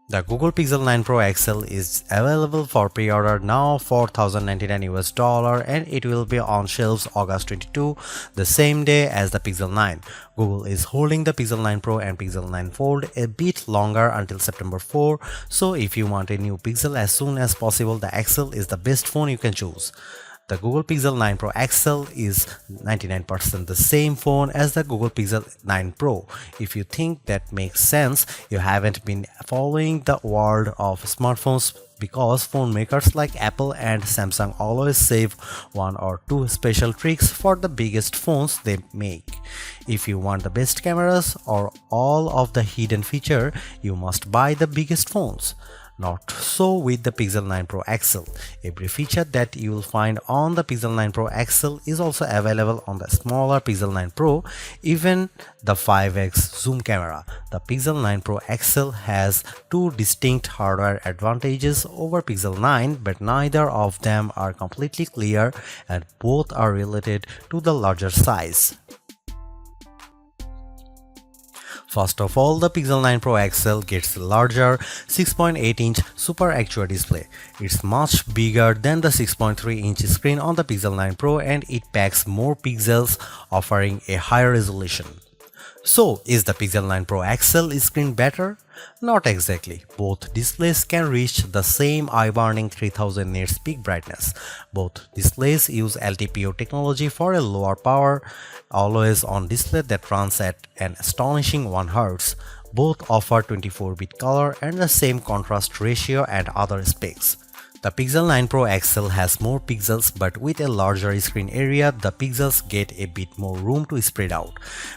The Google Pixel 9 Pro XL is available for pre-order now for $1,099 and it will be on shelves August 22, the same day as the Pixel 9. Google is holding the Pixel 9 Pro and Pixel 9 Fold a bit longer until September 4, so if you want a new Pixel as soon as possible, the XL is the best phone you can choose. The Google Pixel 9 Pro XL is 99% the same phone as the Google Pixel 9 Pro. If you think that makes sense, you haven't been following the world of smartphones because phone makers like Apple and Samsung always save one or two special tricks for the biggest phones they make. If you want the best cameras or all of the hidden feature, you must buy the biggest phones. Not so with the Pixel 9 Pro XL. Every feature that you will find on the Pixel 9 Pro XL is also available on the smaller Pixel 9 Pro, even the 5x zoom camera. The Pixel 9 Pro XL has two distinct hardware advantages over Pixel 9, but neither of them are completely clear and both are related to the larger size. First of all, the Pixel 9 Pro XL gets a larger 6.8-inch Super ActuaI display. It's much bigger than the 6.3-inch screen on the Pixel 9 Pro and it packs more pixels, offering a higher resolution. So, is the Pixel 9 Pro XL screen better? Not exactly. Both displays can reach the same eye-burning 3000 nits peak brightness. Both displays use LTPO technology for a lower power, always-on display that runs at an astonishing 1 Hz. Both offer 24-bit color and the same contrast ratio and other specs. The Pixel 9 Pro XL has more pixels, but with a larger screen area, the pixels get a bit more room to spread out.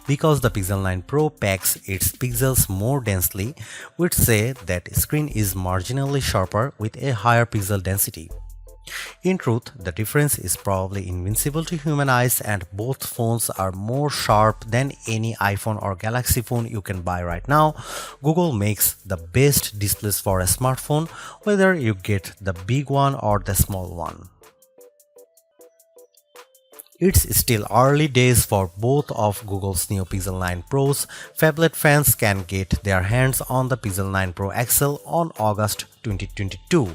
Because the Pixel 9 Pro packs its pixels more densely, we'd say that screen is marginally sharper with a higher pixel density. In truth, the difference is probably invincible to human eyes and both phones are more sharp than any iPhone or Galaxy phone you can buy right now. Google makes the best displays for a smartphone, whether you get the big one or the small one. It's still early days for both of Google's new Pixel 9 Pros. Phablet fans can get their hands on the Pixel 9 Pro XL on August 2022.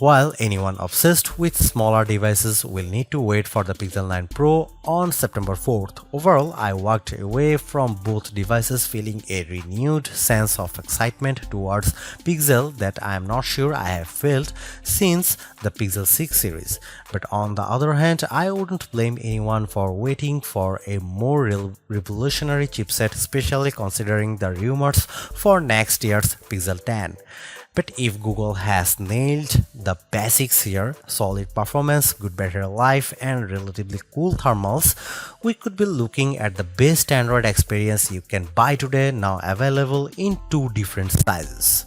While anyone obsessed with smaller devices will need to wait for the Pixel 9 Pro on September 4th. Overall, I walked away from both devices feeling a renewed sense of excitement towards Pixel that I am not sure I have felt since the Pixel 6 series. But on the other hand, I wouldn't blame anyone for waiting for a more revolutionary chipset, especially considering the rumors for next year's Pixel 10. But if Google has nailed the basics here, solid performance, good battery life and relatively cool thermals, we could be looking at the best Android experience you can buy today, now available in two different sizes.